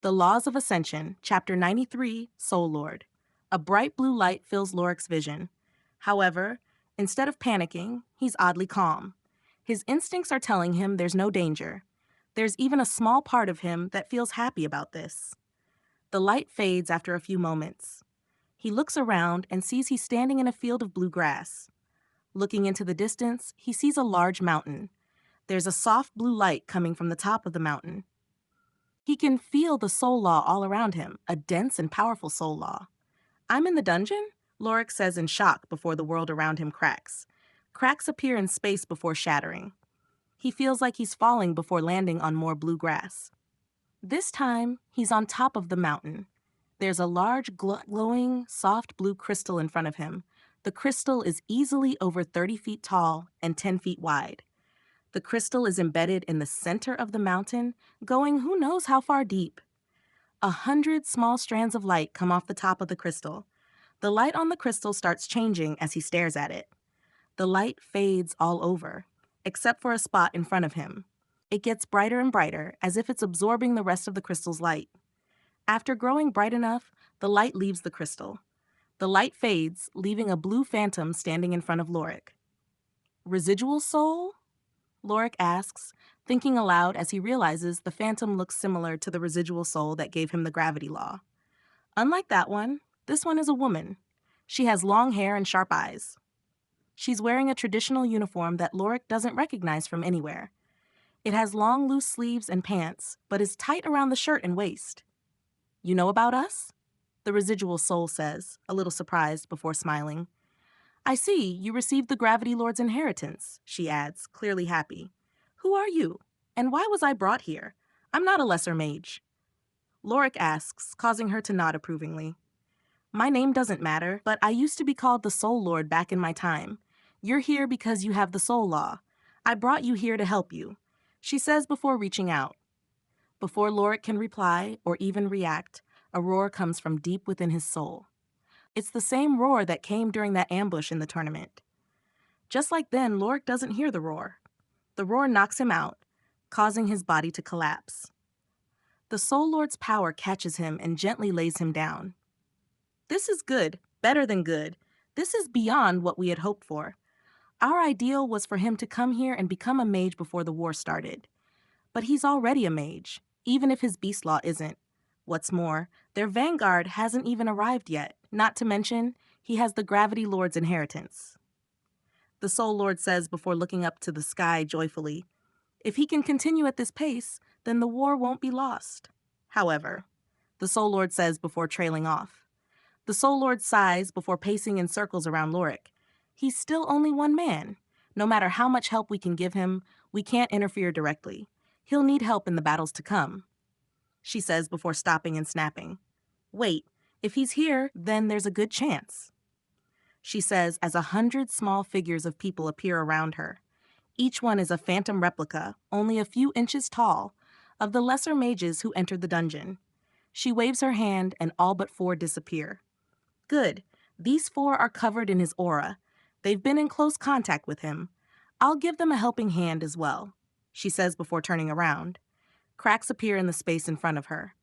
The Laws of Ascension, Chapter 93, Soul Lord. A bright blue light fills Lorik's vision. However, instead of panicking, he's oddly calm. His instincts are telling him there's no danger. There's even a small part of him that feels happy about this. The light fades after a few moments. He looks around and sees he's standing in a field of blue grass. Looking into the distance, he sees a large mountain. There's a soft blue light coming from the top of the mountain. He can feel the soul law all around him, a dense and powerful soul law. "I'm in the dungeon?" Lorik says in shock before the world around him cracks. Cracks appear in space before shattering. He feels like he's falling before landing on more blue grass. This time, he's on top of the mountain. There's a large, glowing, soft blue crystal in front of him. The crystal is easily over 30 feet tall and 10 feet wide. The crystal is embedded in the center of the mountain, going who knows how far deep. 100 small strands of light come off the top of the crystal. The light on the crystal starts changing as he stares at it. The light fades all over, except for a spot in front of him. It gets brighter and brighter, as if it's absorbing the rest of the crystal's light. After growing bright enough, the light leaves the crystal. The light fades, leaving a blue phantom standing in front of Lorik. "Residual soul?" Lorik asks, thinking aloud as he realizes the phantom looks similar to the residual soul that gave him the gravity law. Unlike that one, this one is a woman. She has long hair and sharp eyes. She's wearing a traditional uniform that Lorik doesn't recognize from anywhere. It has long, loose sleeves and pants, but is tight around the shirt and waist. "You know about us?" the residual soul says, a little surprised before smiling. "I see you received the Gravity Lord's inheritance," she adds, clearly happy. "Who are you? And why was I brought here? I'm not a lesser mage." Lorik asks, causing her to nod approvingly. "My name doesn't matter, but I used to be called the Soul Lord back in my time. You're here because you have the Soul Law. I brought you here to help you," she says before reaching out. Before Lorik can reply or even react, a roar comes from deep within his soul. It's the same roar that came during that ambush in the tournament. Just like then, Lorik doesn't hear the roar. The roar knocks him out, causing his body to collapse. The Soul Lord's power catches him and gently lays him down. "This is good, better than good. This is beyond what we had hoped for. Our ideal was for him to come here and become a mage before the war started. But he's already a mage, even if his beast law isn't. What's more, their vanguard hasn't even arrived yet, not to mention, he has the Gravity Lord's inheritance." The Soul Lord says before looking up to the sky joyfully, "If he can continue at this pace, then the war won't be lost." However, the Soul Lord says before trailing off. The Soul Lord sighs before pacing in circles around Lorik. He's still only one man. No matter how much help we can give him, we can't interfere directly. He'll need help in the battles to come, she says before stopping and snapping. "Wait, if he's here, then there's a good chance," she says as 100 small figures of people appear around her. Each one is a phantom replica, only a few inches tall, of the lesser mages who entered the dungeon. She waves her hand and all but 4 disappear. "Good. These 4 are covered in his aura. They've been in close contact with him. I'll give them a helping hand as well," she says before turning around. Cracks appear in the space in front of her.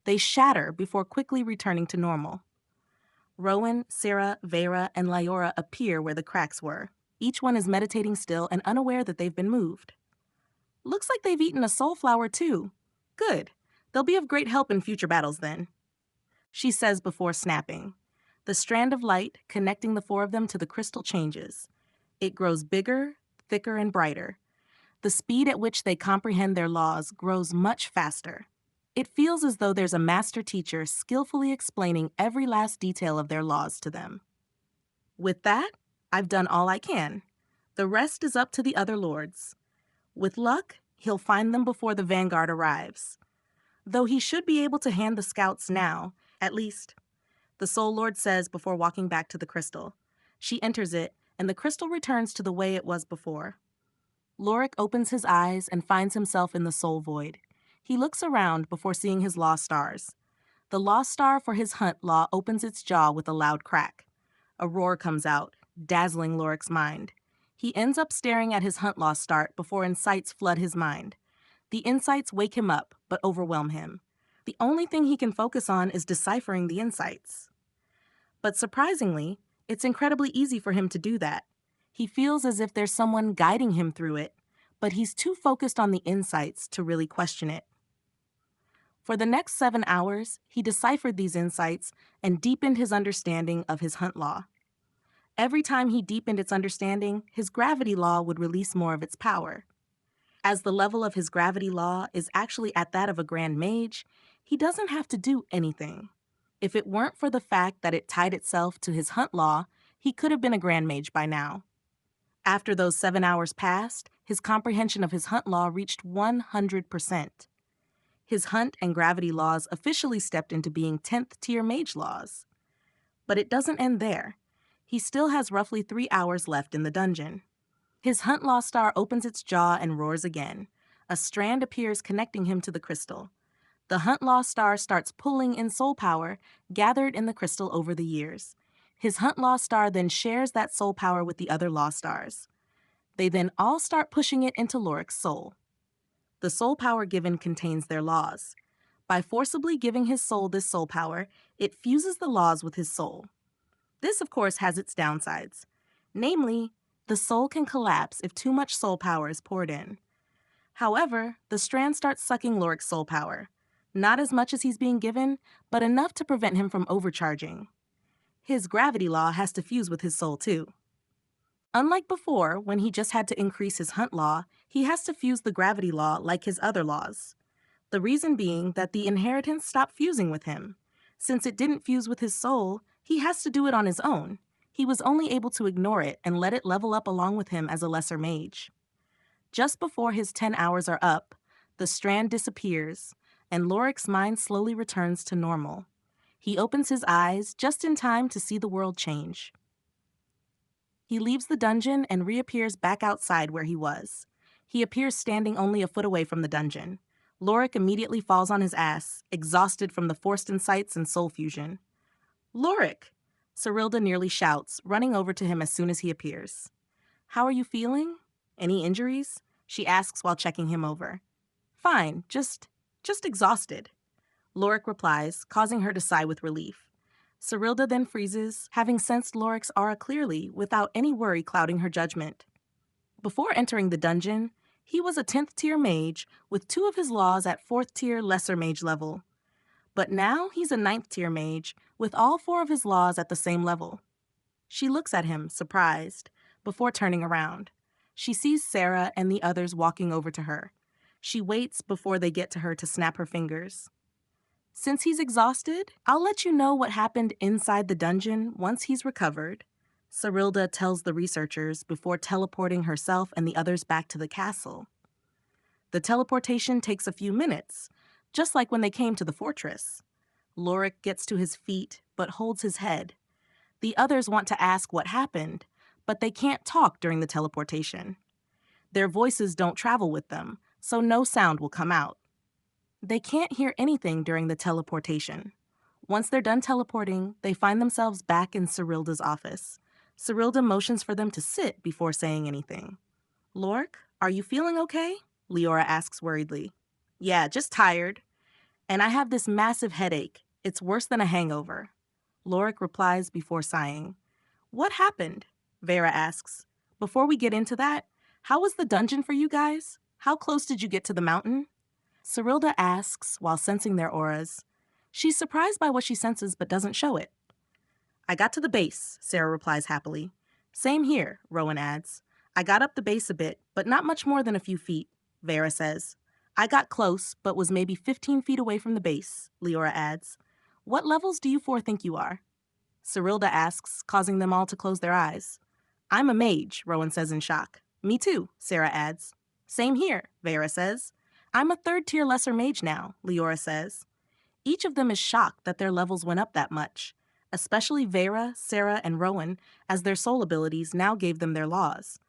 They shatter before quickly returning to normal. Rowan, Sarah, Vera, and Lyora appear where the cracks were. Each one is meditating still and unaware that they've been moved. "Looks like they've eaten a soul flower too. Good. They'll be of great help in future battles then," she says before snapping. The strand of light connecting the 4 of them to the crystal changes. It grows bigger, thicker, and brighter. The speed at which they comprehend their laws grows much faster. It feels as though there's a master teacher skillfully explaining every last detail of their laws to them. "With that, I've done all I can. The rest is up to the other lords. With luck, he'll find them before the vanguard arrives. Though he should be able to hand the scouts now, at least," the Soul Lord says before walking back to the crystal. She enters it, and the crystal returns to the way it was before. Lorik opens his eyes and finds himself in the soul void. He looks around before seeing his lost stars. The lost star for his hunt law opens its jaw with a loud crack. A roar comes out, dazzling Lorik's mind. He ends up staring at his hunt law start before insights flood his mind. The insights wake him up, but overwhelm him. The only thing he can focus on is deciphering the insights. But surprisingly, it's incredibly easy for him to do that. He feels as if there's someone guiding him through it, but he's too focused on the insights to really question it. For the next 7 hours, he deciphered these insights and deepened his understanding of his hunt law. Every time he deepened its understanding, his gravity law would release more of its power. As the level of his gravity law is actually at that of a grand mage, he doesn't have to do anything. If it weren't for the fact that it tied itself to his hunt law, he could have been a grand mage by now. After those 7 hours passed, his comprehension of his hunt law reached 100%. His hunt and gravity laws officially stepped into being 10th tier mage laws. But it doesn't end there. He still has roughly 3 hours left in the dungeon. His hunt law star opens its jaw and roars again. A strand appears connecting him to the crystal. The hunt law star starts pulling in soul power gathered in the crystal over the years. His hunt law star then shares that soul power with the other law stars. They then all start pushing it into Loric's soul. The soul power given contains their laws. By forcibly giving his soul this soul power, it fuses the laws with his soul. This, of course, has its downsides. Namely, the soul can collapse if too much soul power is poured in. However, the strand starts sucking Loric's soul power. Not as much as he's being given, but enough to prevent him from overcharging. His gravity law has to fuse with his soul too. Unlike before, when he just had to increase his hunt law, he has to fuse the gravity law like his other laws. The reason being that the inheritance stopped fusing with him. Since it didn't fuse with his soul, he has to do it on his own. He was only able to ignore it and let it level up along with him as a lesser mage. Just before his 10 hours are up, the strand disappears, and Loric's mind slowly returns to normal. He opens his eyes just in time to see the world change. He leaves the dungeon and reappears back outside where he was. He appears standing only a foot away from the dungeon. Loric immediately falls on his ass, exhausted from the forced insights and soul fusion. "Loric!" Cyrilda nearly shouts, running over to him as soon as he appears. "How are you feeling? Any injuries?" she asks while checking him over. "Fine, just exhausted," Loric replies, causing her to sigh with relief. Cyrilda then freezes, having sensed Loric's aura clearly without any worry clouding her judgment. Before entering the dungeon, he was a 10th tier mage with 2 of his laws at 4th tier lesser mage level. But now he's a 9th tier mage with all 4 of his laws at the same level. She looks at him, surprised, before turning around. She sees Sarah and the others walking over to her. She waits before they get to her to snap her fingers. "Since he's exhausted, I'll let you know what happened inside the dungeon once he's recovered," Cyrilda tells the researchers before teleporting herself and the others back to the castle. The teleportation takes a few minutes, just like when they came to the fortress. Loric gets to his feet, but holds his head. The others want to ask what happened, but they can't talk during the teleportation. Their voices don't travel with them, so no sound will come out. They can't hear anything during the teleportation. Once they're done teleporting, they find themselves back in Cyrilda's office. Cyrilda motions for them to sit before saying anything. "Loric, are you feeling okay?" Leora asks worriedly. "Yeah, just tired. And I have this massive headache. It's worse than a hangover," Loric replies before sighing. "What happened?" Vera asks. "Before we get into that, how was the dungeon for you guys? How close did you get to the mountain?" Cyrilda asks while sensing their auras. She's surprised by what she senses but doesn't show it. "I got to the base," Sarah replies happily. "Same here," Rowan adds. "I got up the base a bit, but not much more than a few feet," Vera says. "I got close, but was maybe 15 feet away from the base," Leora adds. "What levels do you 4 think you are?" Cyrilda asks, causing them all to close their eyes. "I'm a mage," Rowan says in shock. "Me too," Sarah adds. "Same here," Vera says. "I'm a 3rd tier lesser mage now," Leora says. Each of them is shocked that their levels went up that much, especially Vera, Sarah, and Rowan, as their soul abilities now gave them their laws.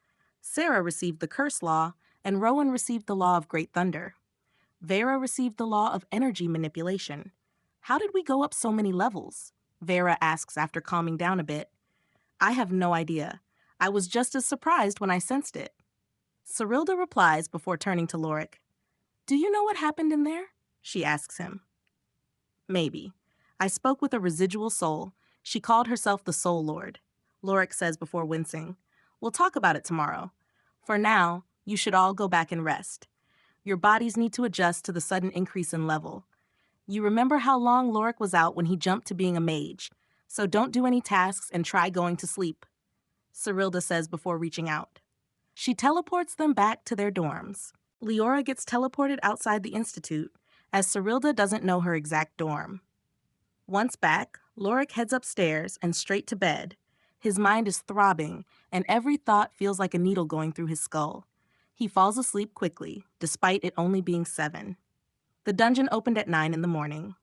Sarah received the Curse Law, and Rowan received the Law of Great Thunder. Vera received the Law of Energy Manipulation. "How did we go up so many levels?" Vera asks after calming down a bit. "I have no idea. I was just as surprised when I sensed it." Cyrilda replies before turning to Loric. "Do you know what happened in there?" she asks him. Maybe. I spoke with a residual soul. She called herself the Soul Lord. Lorik says before wincing. We'll talk about it tomorrow. For now, you should all go back and rest. Your bodies need to adjust to the sudden increase in level. You remember how long Lorik was out when he jumped to being a mage, so don't do any tasks and try going to sleep, Cyrilda says before reaching out. She teleports them back to their dorms. Leora gets teleported outside the Institute, as Cyrilda doesn't know her exact dorm. Once back, Lorik heads upstairs and straight to bed. His mind is throbbing, and every thought feels like a needle going through his skull. He falls asleep quickly, despite it only being 7. The dungeon opened at 9 in the morning.